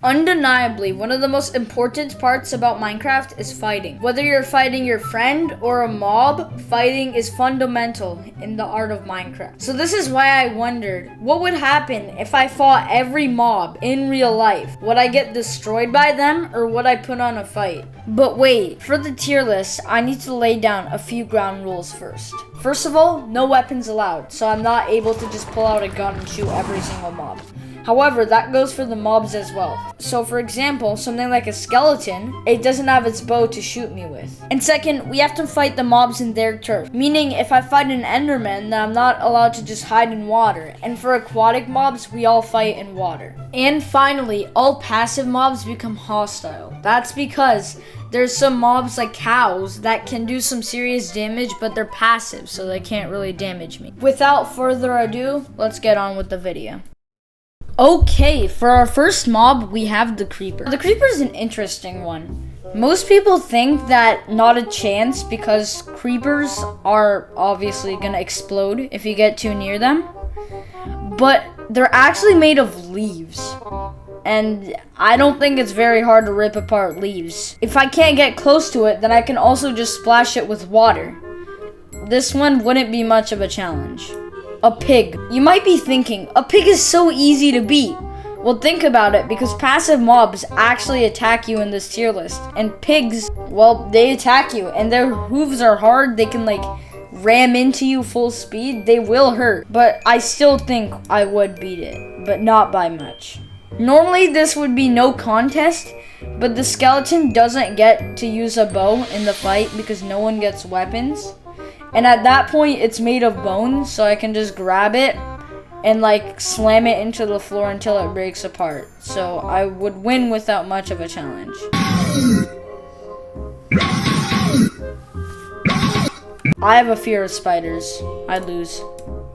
Undeniably, one of the most important parts about Minecraft is fighting. Whether you're fighting your friend or a mob, fighting is fundamental in the art of Minecraft. So this is why I wondered, what would happen if I fought every mob in real life? Would I get destroyed by them, or would I put on a fight? But wait, for the tier list, I need to lay down a few ground rules first. First of all, no weapons allowed, so I'm not able to just pull out a gun and shoot every single mob. However, that goes for the mobs as well. So for example, something like a skeleton, it doesn't have its bow to shoot me with. And second, we have to fight the mobs in their turf. Meaning, if I fight an enderman, then I'm not allowed to just hide in water. And for aquatic mobs, we all fight in water. And finally, all passive mobs become hostile. That's because there's some mobs like cows that can do some serious damage, but they're passive, so they can't really damage me. Without further ado, let's get on with the video. Okay, for our first mob, we have the creeper. The creeper is an interesting one. Most people think that not a chance because creepers are obviously gonna explode if you get too near them. But they're actually made of leaves. And I don't think it's very hard to rip apart leaves. If I can't get close to it, then I can also just splash it with water. This one wouldn't be much of a challenge. A pig. You might be thinking, a pig is so easy to beat. Well, think about it, because passive mobs actually attack you in this tier list. And pigs, well, they attack you, and their hooves are hard. They can, like, ram into you full speed. They will hurt, but I still think I would beat it, but not by much. Normally, this would be no contest, but the skeleton doesn't get to use a bow in the fight because no one gets weapons. And at that point, it's made of bone, so I can just grab it and like slam it into the floor until it breaks apart. So I would win without much of a challenge. I have a fear of spiders. I'd lose.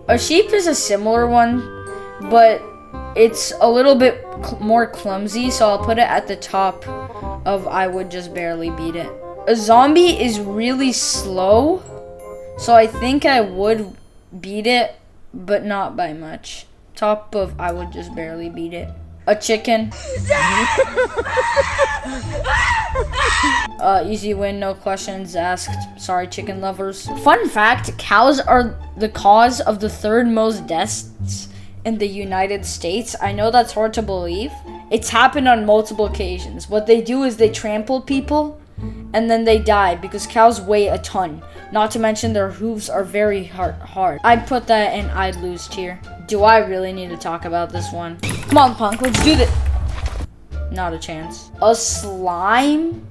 A sheep is a similar one, but it's a little bit more clumsy, so I'll put it at the top of I would just barely beat it. A zombie is really slow, so I think I would beat it, but not by much. Top of I would just barely beat it. A chicken. Easy win, no questions asked. Sorry, chicken lovers. Fun fact, cows are the cause of the third most deaths in the United States. I know that's hard to believe. It's happened on multiple occasions. What they do is they trample people and then they die because cows weigh a ton. Not to mention their hooves are very hard. I'd put that in I'd lose tier. Do I really need to talk about this one? Come on, punk, let's do this. Not a chance. A slime?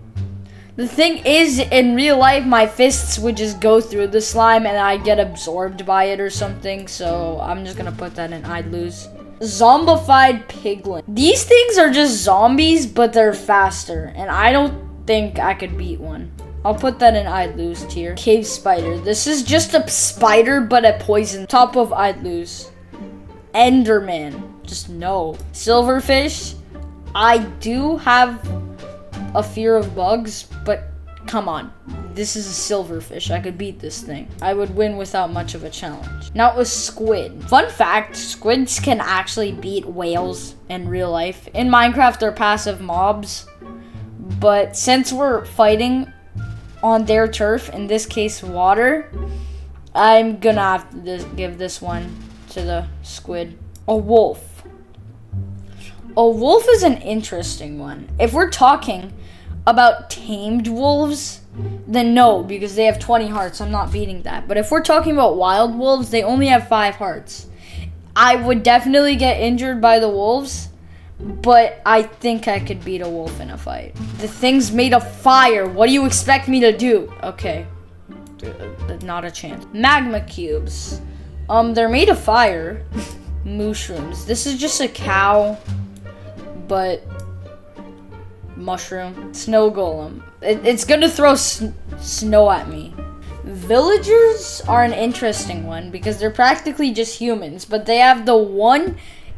The thing is, in real life, my fists would just go through the slime and I'd get absorbed by it or something. So I'm just gonna put that in I'd lose. Zombified piglin. These things are just zombies, but they're faster. And I don't think I could beat one. I'll put that in I'd lose tier. Cave spider. This is just a spider, but a poison. Top of I'd lose. Enderman. Just no. Silverfish. I do have a fear of bugs, but come on. This is a silverfish. I could beat this thing. I would win without much of a challenge. Now it was squid. Fun fact, squids can actually beat whales in real life. In Minecraft, they're passive mobs. But since we're fighting on their turf, in this case water, I'm gonna have to give this one to the squid. A wolf. A wolf is an interesting one. If we're talking about tamed wolves, then no, because they have 20 hearts. I'm not beating that. But if we're talking about wild wolves, they only have 5 hearts. I would definitely get injured by the wolves, but I think I could beat a wolf in a fight. The thing's made of fire. What do you expect me to do? Okay. Not a chance. Magma cubes. They're made of fire. Mushrooms. This is just a cow, but mushroom. Snow golem. It's gonna throw snow at me. Villagers are an interesting one because they're practically just humans, but they have the one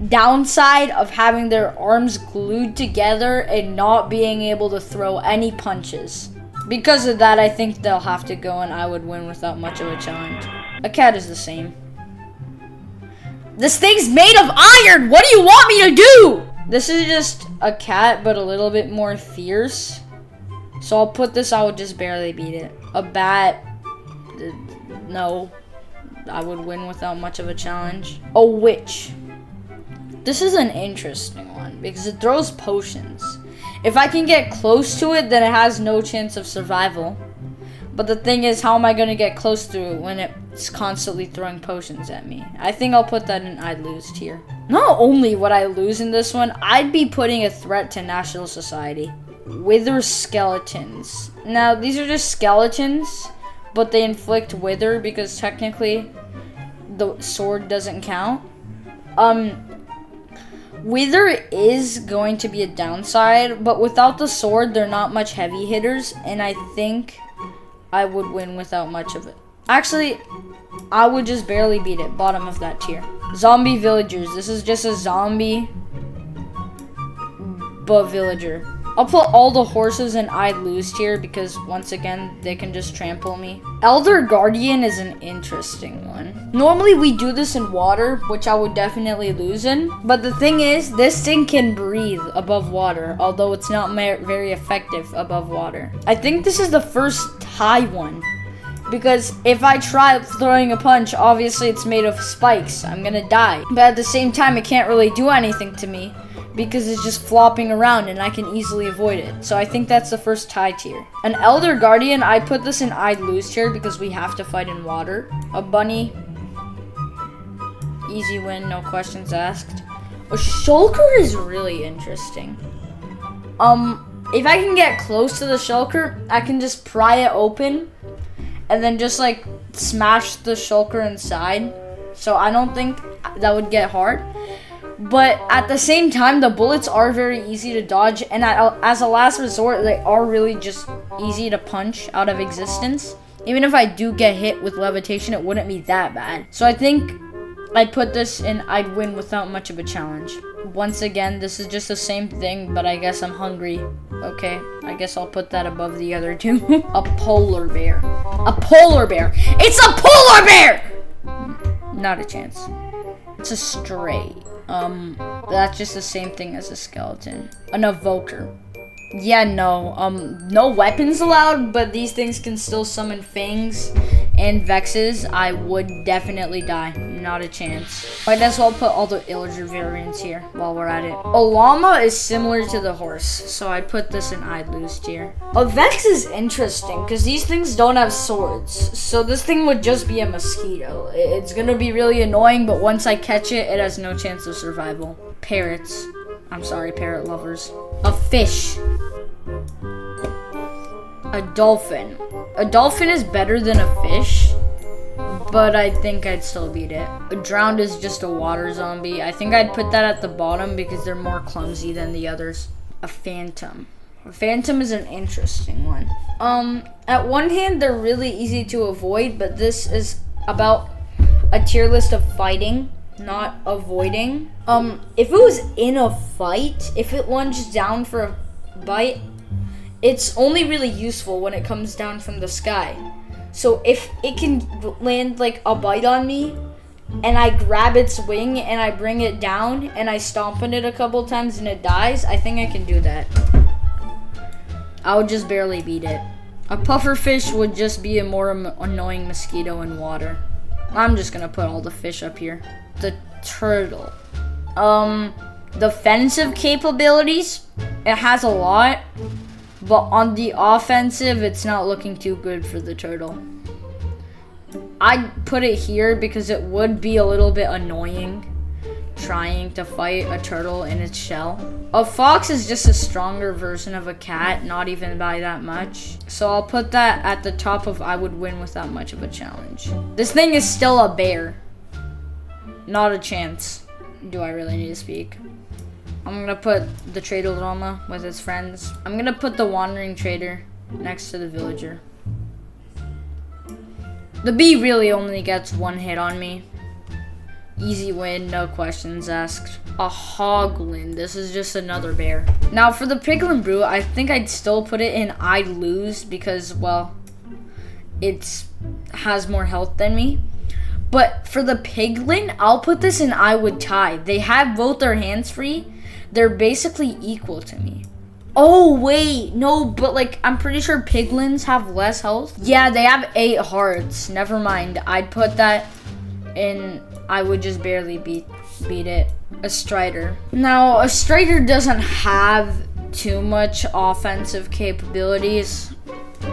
downside of having their arms glued together and not being able to throw any punches. Because of that, I think they'll have to go and I would win without much of a challenge. A cat is the same. This thing's made of iron! What do you want me to do? This is just a cat, but a little bit more fierce. So I'll put this, I would just barely beat it. A bat, no. I would win without much of a challenge. A witch. This is an interesting one because it throws potions. If I can get close to it, then it has no chance of survival. But the thing is, how am I going to get close to it when it's constantly throwing potions at me? I think I'll put that in I'd lose tier. Not only would I lose in this one, I'd be putting a threat to National Society. Wither skeletons. Now, these are just skeletons, but they inflict wither because technically the sword doesn't count. Wither is going to be a downside, but without the sword, they're not much heavy hitters, and I think I would win without much of it. Actually, I would just barely beat it, bottom of that tier. Zombie villagers. This is just a zombie, but villager. I'll put all the horses in I'd lose tier because, once again, they can just trample me. Elder Guardian is an interesting one. Normally, we do this in water, which I would definitely lose in. But the thing is, this thing can breathe above water, although it's not very effective above water. I think this is the first high one. Because if I try throwing a punch, obviously it's made of spikes. I'm gonna die. But at the same time, it can't really do anything to me because it's just flopping around and I can easily avoid it. So I think that's the first high tier. An Elder Guardian, I put this in I'd lose tier because we have to fight in water. A bunny, easy win, no questions asked. A shulker is really interesting. If I can get close to the shulker, I can just pry it open and then just like smash the shulker inside. So I don't think that would get hard. But at the same time, the bullets are very easy to dodge, and as a last resort, they are really just easy to punch out of existence. Even if I do get hit with levitation, it wouldn't be that bad. So I think I'd put this in I'd win without much of a challenge. Once again, this is just the same thing, but I guess I'm hungry. Okay, I guess I'll put that above the other two. A polar bear. A polar bear. It's a polar bear! Not a chance. It's a stray. That's just the same thing as a skeleton. An evoker. Yeah, no. No weapons allowed, but these things can still summon fangs and vexes. I would definitely die. Not a chance. Might as well put all the illager variants here while we're at it. A llama is similar to the horse, so I'd put this in I'd lose tier. A vex is interesting because these things don't have swords, so this thing would just be a mosquito. It's gonna be really annoying, but once I catch it, it has no chance of survival. Parrots. I'm sorry, parrot lovers. A fish. A dolphin. A dolphin is better than a fish, but I think I'd still beat it. A drowned is just a water zombie. I think I'd put that at the bottom because they're more clumsy than the others. A phantom. A phantom is an interesting one. At one hand, they're really easy to avoid, but this is about a tier list of fighting, not avoiding. If it was in a fight, if it lunged down for a bite, it's only really useful when it comes down from the sky. So if it can land like a bite on me, and I grab its wing and I bring it down and I stomp on it a couple times and it dies, I think I can do that. I would just barely beat it. A pufferfish would just be a more annoying mosquito in water. I'm just gonna put all the fish up here. The turtle. Defensive capabilities, it has a lot. But on the offensive, it's not looking too good for the turtle. I'd put it here because it would be a little bit annoying trying to fight a turtle in its shell. A fox is just a stronger version of a cat, not even by that much. So I'll put that at the top of I would win without much of a challenge. This thing is still a bear. Not a chance. Do I really need to speak? I'm gonna put the trader llama with its friends. I'm gonna put the wandering trader next to the villager. The bee really only gets one hit on me. Easy win, no questions asked. A hoglin. This is just another bear. Now for the piglin brew, I think I'd still put it in I'd lose because, well, it has more health than me. But for the piglin, I'll put this in I would tie. They have both their hands free. they're basically equal to me. Oh, wait, no, but like, I'm pretty sure piglins have less health. Yeah, they have 8 hearts. Never mind. I'd put that in, I would just barely beat it. A Strider. Now, a Strider doesn't have too much offensive capabilities,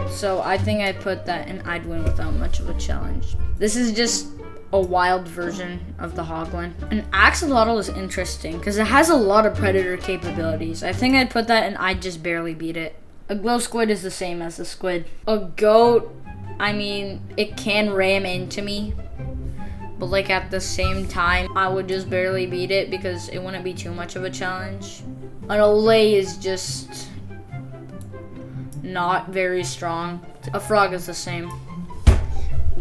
so I think I'd put that in I'd win without much of a challenge. This is just a wild version of the Hoglin. An Axolotl is interesting because it has a lot of predator capabilities. I think I'd put that in I'd just barely beat it. A glow squid is the same as a squid. A goat, I mean, it can ram into me, but like at the same time, I would just barely beat it because it wouldn't be too much of a challenge. An Olay is just not very strong. A frog is the same.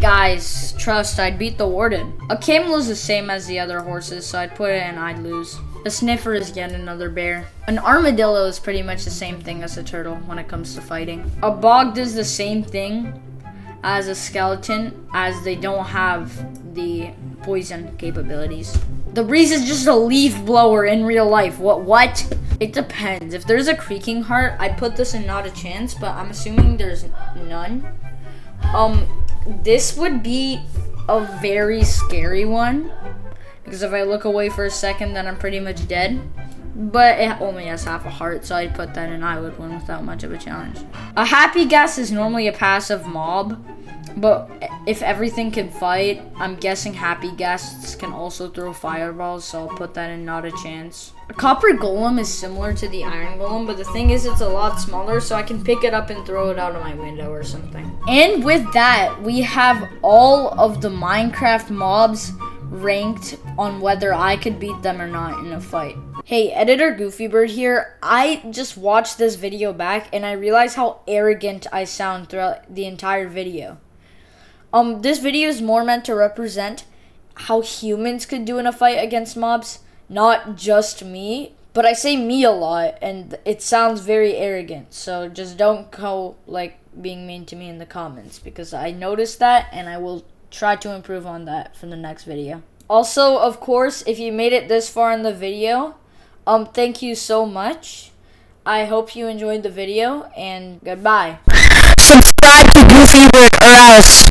Guys, trust, I'd beat the Warden. A camel is the same as the other horses, so I'd put it in I'd lose. A sniffer is yet another bear. An armadillo is pretty much the same thing as a turtle when it comes to fighting. A bog does the same thing as a skeleton, as they don't have the poison capabilities. The breeze is just a leaf blower in real life. What? It depends. If there's a creaking heart, I'd put this in not a chance, but I'm assuming there's none. This would be a very scary one, because if I look away for a second, then I'm pretty much dead. But it only has half a heart, so I'd put that in I would win without much of a challenge. A happy guess is normally a passive mob, but if everything can fight, I'm guessing happy guests can also throw fireballs, so I'll put that in not a chance. A copper golem is similar to the iron golem, but the thing is it's a lot smaller, so I can pick it up and throw it out of my window or something. And with that, we have all of the Minecraft mobs ranked on whether I could beat them or not in a fight. Hey, editor Goofybird here. I just watched this video back and I realized how arrogant I sound throughout the entire video. This video is more meant to represent how humans could do in a fight against mobs, not just me. But I say me a lot and it sounds very arrogant, so just don't go like being mean to me in the comments, because I noticed that and I will try to improve on that for the next video. Also, of course, if you made it this far in the video, thank you so much. I hope you enjoyed the video, and goodbye. Subscribe to Goofybird or else.